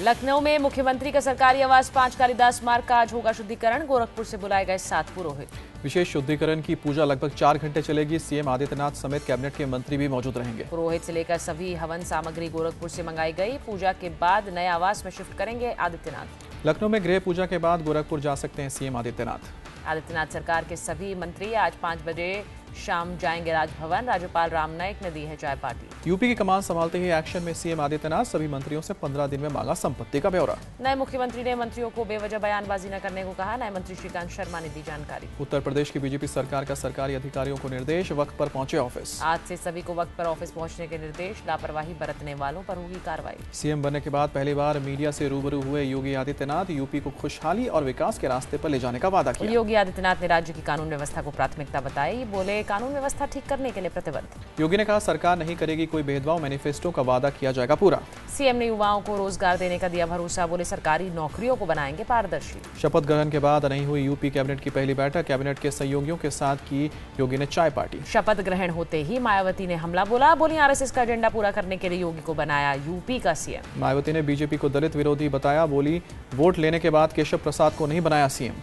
लखनऊ में मुख्यमंत्री का सरकारी आवास 5 कालिदास मार्ग का आज होगा शुद्धिकरण। गोरखपुर से बुलाए गए 7 पुरोहित। विशेष शुद्धिकरण की पूजा लगभग 4 घंटे चलेगी। सीएम आदित्यनाथ समेत कैबिनेट के मंत्री भी मौजूद रहेंगे। पुरोहित से लेकर सभी हवन सामग्री गोरखपुर से मंगाई गई। पूजा के बाद नए आवास में शिफ्ट करेंगे आदित्यनाथ। लखनऊ में गृह पूजा के बाद गोरखपुर जा सकते हैं सीएम आदित्यनाथ। आदित्यनाथ सरकार के सभी मंत्री आज 5 बजे शाम जाएंगे राजभवन। राज्यपाल राम नाईक ने दी है चाय पार्टी। यूपी की कमान संभालते ही एक्शन में सीएम आदित्यनाथ सभी मंत्रियों से 15 दिन में मांगा संपत्ति का ब्यौरा। नए मुख्यमंत्री ने मंत्रियों को बेवजह बयानबाजी न करने को कहा। नए मंत्री श्रीकांत शर्मा ने दी जानकारी। उत्तर प्रदेश की बीजेपी सरकार का सरकारी अधिकारियों को निर्देश, वक्त पर पहुंचे ऑफिस। आज से सभी को वक्त पर ऑफिस पहुंचने के निर्देश। लापरवाही बरतने वालों पर होगी कार्रवाई। सीएम बनने के बाद पहली बार मीडिया से रूबरू हुए योगी आदित्यनाथ यूपी को खुशहाली और विकास के रास्ते पर ले जाने का वादा किया। योगी आदित्यनाथ ने राज्य की कानून व्यवस्था को प्राथमिकता बताई। बोले कानून व्यवस्था ठीक करने के लिए प्रतिबद्ध। योगी ने कहा सरकार नहीं करेगी कोई भेदभाव, मैनिफेस्टो का वादा किया जाएगा पूरा। सीएम ने युवाओं को रोजगार देने का दिया भरोसा। बोले सरकारी नौकरियों को बनाएंगे पारदर्शी। शपथ ग्रहण के बाद नहीं हुई यूपी कैबिनेट की पहली बैठक। कैबिनेट के सहयोगियों के साथ की योगी ने चाय पार्टी। शपथ ग्रहण होते ही मायावती ने हमला बोला। बोली आरएसएस का एजेंडा पूरा करने के लिए योगी को बनाया यूपी का सीएम। मायावती ने बीजेपी को दलित विरोधी बताया। बोली वोट लेने के बाद केशव प्रसाद को नहीं बनाया सीएम।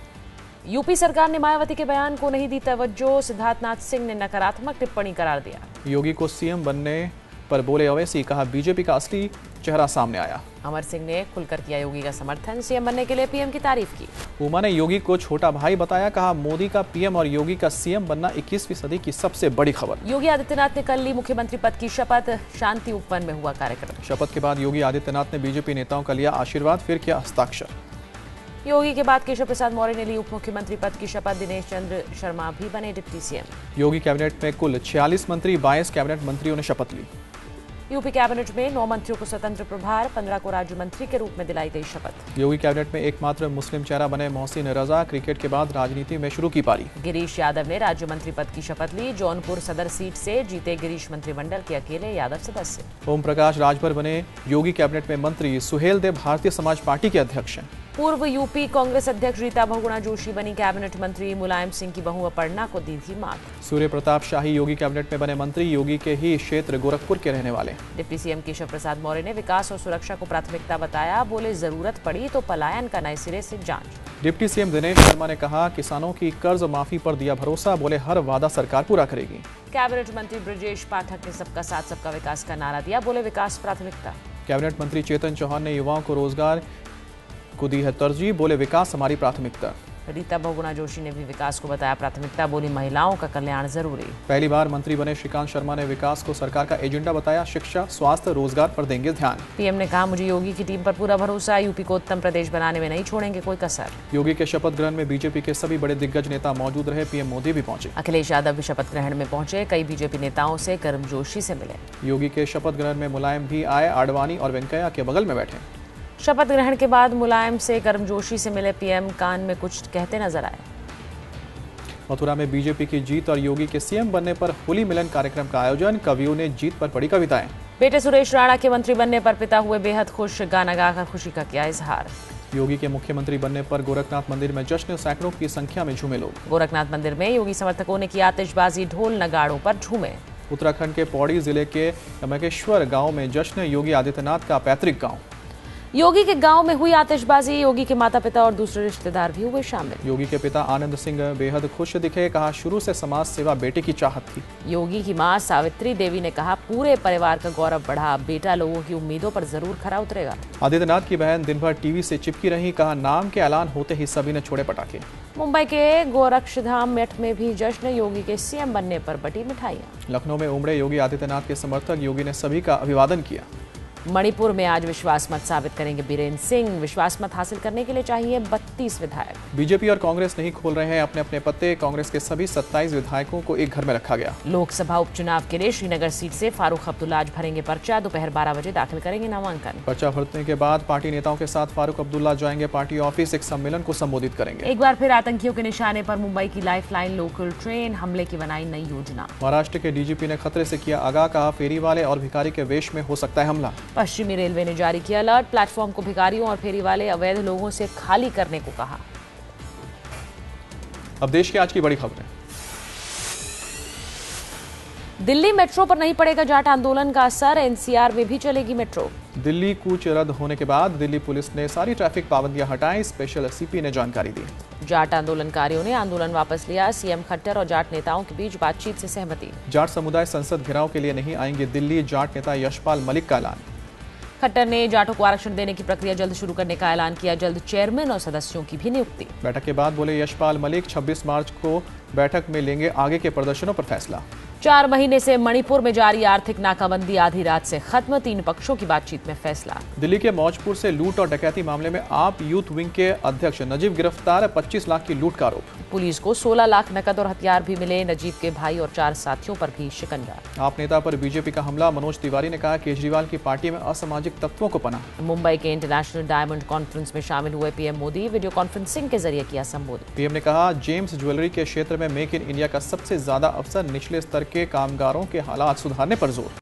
यूपी सरकार ने मायावती के बयान को नहीं दी तवज्जो। सिद्धार्थनाथ सिंह ने नकारात्मक टिप्पणी करार दिया। योगी को सीएम बनने पर बोले अवैसी, कहा बीजेपी का असली चेहरा सामने आया। अमर सिंह ने खुलकर किया योगी का समर्थन। सीएम बनने के लिए पीएम की तारीफ की। उमा ने योगी को छोटा भाई बताया। कहा मोदी का पीएम और योगी का सीएम बनना 21वीं सदी की सबसे बड़ी खबर। योगी आदित्यनाथ ने कल ली मुख्यमंत्री पद की शपथ। शांति उपवन में हुआ कार्यक्रम। शपथ के बाद योगी आदित्यनाथ ने बीजेपी नेताओं का लिया आशीर्वाद, फिर किया हस्ताक्षर। योगी के बाद केशव प्रसाद मौर्य ने ली उप मुख्यमंत्री पद की शपथ। दिनेश चंद्र शर्मा भी बने डिप्टी सीएम। योगी कैबिनेट में कुल 46 मंत्री, 22 कैबिनेट मंत्रियों ने शपथ ली। यूपी कैबिनेट में 9 मंत्रियों को स्वतंत्र प्रभार, 15 को राज्य मंत्री के रूप में दिलाई गई शपथ। योगी कैबिनेट में एकमात्र मुस्लिम चेहरा बने मोहसिन रजा। क्रिकेट के बाद राजनीति में शुरू की पारी। गिरीश यादव ने राज्य मंत्री पद की शपथ ली। जौनपुर सदर सीट से जीते गिरीश मंत्रिमंडल के अकेले यादव सदस्य। ओम प्रकाश राजभर बने योगी कैबिनेट में मंत्री। सुहेल देव भारतीय समाज पार्टी के अध्यक्ष हैं। पूर्व यूपी कांग्रेस अध्यक्ष रीता बहुगुणा जोशी बनी कैबिनेट मंत्री। मुलायम सिंह की बहू अपर्णा को दी थी मात। सूर्य प्रताप शाही योगी कैबिनेट में बने मंत्री। योगी के ही क्षेत्र गोरखपुर के रहने वाले। डिप्टी सीएम केशव प्रसाद मौर्य ने विकास और सुरक्षा को प्राथमिकता बताया। बोले जरूरत पड़ी तो पलायन का नए सिरे से जांच। डिप्टी सीएम दिनेश शर्मा ने कहा किसानों की कर्ज माफी पर दिया भरोसा। बोले हर वादा सरकार पूरा करेगी। कैबिनेट मंत्री ब्रजेश पाठक ने सबका साथ सबका विकास का नारा दिया। बोले विकास प्राथमिकता। कैबिनेट मंत्री चेतन चौहान ने युवाओं को रोजगार को दी है तरजीह। बोले विकास हमारी प्राथमिकता। रीता बहुगुणा जोशी ने भी विकास को बताया प्राथमिकता। बोली महिलाओं का कल्याण जरूरी। पहली बार मंत्री बने श्रीकांत शर्मा ने विकास को सरकार का एजेंडा बताया। शिक्षा, स्वास्थ्य, रोजगार पर देंगे ध्यान। पीएम ने कहा मुझे योगी की टीम पर पूरा भरोसा। यूपी को उत्तम प्रदेश बनाने में नहीं छोड़ेंगे कोई कसर। योगी के शपथ ग्रहण में बीजेपी के सभी बड़े दिग्गज नेता मौजूद रहे। पीएम मोदी भी पहुंचे। अखिलेश यादव भी शपथ ग्रहण में पहुंचे। कई बीजेपी नेताओं से गर्मजोशी से मिले। योगी के शपथ ग्रहण में मुलायम भी आए। आडवाणी और वेंकैया के बगल में बैठे। शपथ ग्रहण के बाद मुलायम से गर्मजोशी से मिले पीएम। कान में कुछ कहते नजर आए। मथुरा में बीजेपी की जीत और योगी के सीएम बनने पर होली मिलन कार्यक्रम का आयोजन। कवियों ने जीत पर पढ़ी कविताएं। बेटे सुरेश राणा के मंत्री बनने पर पिता हुए बेहद खुश। गाना गाकर खुशी का किया इजहार। योगी के मुख्यमंत्री बनने पर गोरखनाथ मंदिर में जश्न। सैकड़ों की संख्या में झूमे लोग। गोरखनाथ मंदिर में योगी समर्थकों ने की आतिशबाजी। ढोल नगाड़ों पर झूमे। उत्तराखंड के पौड़ी जिले के यमकेश्वर गांव में जश्न। योगी आदित्यनाथ का पैतृक गांव। योगी के गांव में हुई आतिशबाजी। योगी के माता पिता और दूसरे रिश्तेदार भी हुए शामिल। योगी के पिता आनंद सिंह बेहद खुश दिखे। कहा शुरू से समाज सेवा बेटे की चाहत थी। योगी की मां सावित्री देवी ने कहा पूरे परिवार का गौरव बढ़ा। बेटा लोगों की उम्मीदों पर जरूर खरा उतरेगा। आदित्यनाथ की बहन दिन भर टीवी से चिपकी रही। कहा नाम के ऐलान होते ही सभी ने छोड़े पटाखे। मुंबई के गोरक्षधाम मठ में भी जश्न। योगी के सीएम बनने पर बटी मिठाइयां। लखनऊ में उमड़े योगी आदित्यनाथ के समर्थक। योगी ने सभी का अभिवादन किया। मणिपुर में आज विश्वास मत साबित करेंगे बीरेन्द्र सिंह। विश्वास मत हासिल करने के लिए चाहिए 32 विधायक। बीजेपी और कांग्रेस नहीं खोल रहे हैं अपने अपने पत्ते। कांग्रेस के सभी 27 विधायकों को एक घर में रखा गया। लोकसभा उपचुनाव के लिए श्रीनगर सीट से फारूक अब्दुल्ला आज भरेंगे पर्चा। दोपहर 12 बजे दाखिल करेंगे नामांकन। पर्चा भरने के बाद पार्टी नेताओं के साथ फारूक अब्दुल्ला जाएंगे पार्टी ऑफिस। एक सम्मेलन को संबोधित करेंगे। एक बार फिर आतंकियों के निशाने पर मुंबई की लाइफलाइन लोकल ट्रेन। हमले की बनाई नई योजना। महाराष्ट्र के डीजीपी ने खतरे से किया आगाह। कहा फेरी वाले और भिखारी के वेश में हो सकता है हमला। पश्चिमी रेलवे ने जारी किया अलर्ट। प्लेटफॉर्म को भिखारियों और फेरी वाले अवैध लोगों से खाली करने को कहा। अब देश की आज की बड़ी खबरें। दिल्ली मेट्रो पर नहीं पड़ेगा जाट आंदोलन का असर। एनसीआर में भी चलेगी मेट्रो। दिल्ली कूच रद्द होने के बाद दिल्ली पुलिस ने सारी ट्रैफिक पाबंदियां हटाई, स्पेशल सीपी ने जानकारी दी। जाट आंदोलनकारियों ने आंदोलन वापस लिया, सीएम खट्टर और जाट नेताओं के बीच बातचीत से सहमति। जाट समुदाय संसद घेराव के लिए नहीं आएंगे दिल्ली, जाट नेता यशपाल मलिक का ऐलान। खट्टर ने जाटों को आरक्षण देने की प्रक्रिया जल्द शुरू करने का ऐलान किया, जल्द चेयरमैन और सदस्यों की भी नियुक्ति। बैठक के बाद बोले यशपाल मलिक 26 मार्च को बैठक में लेंगे आगे के प्रदर्शनों पर फैसला। 4 महीने से मणिपुर में जारी आर्थिक नाकाबंदी आधी रात से खत्म, 3 पक्षों की बातचीत में फैसला। दिल्ली के मौजपुर से लूट और डकैती मामले में आप यूथ विंग के अध्यक्ष नजीब गिरफ्तार, 25 लाख की लूट का आरोप। पुलिस को 16 लाख नकद और हथियार भी मिले, नजीब के भाई और 4 साथियों पर भी शिकंजा। आप नेता पर बीजेपी का हमला, मनोज तिवारी ने कहा केजरीवाल की पार्टी में असामाजिक तत्वों को पनाह। मुंबई के इंटरनेशनल डायमंड कॉन्फ्रेंस में शामिल हुए पीएम मोदी, वीडियो कॉन्फ्रेंसिंग के जरिए किया संबोधित। पीएम ने कहा जेम्स ज्वेलरी के क्षेत्र में मेक इन इंडिया का सबसे ज्यादा अवसर, निचले स्तर के कामगारों के हालात सुधारने पर जोर।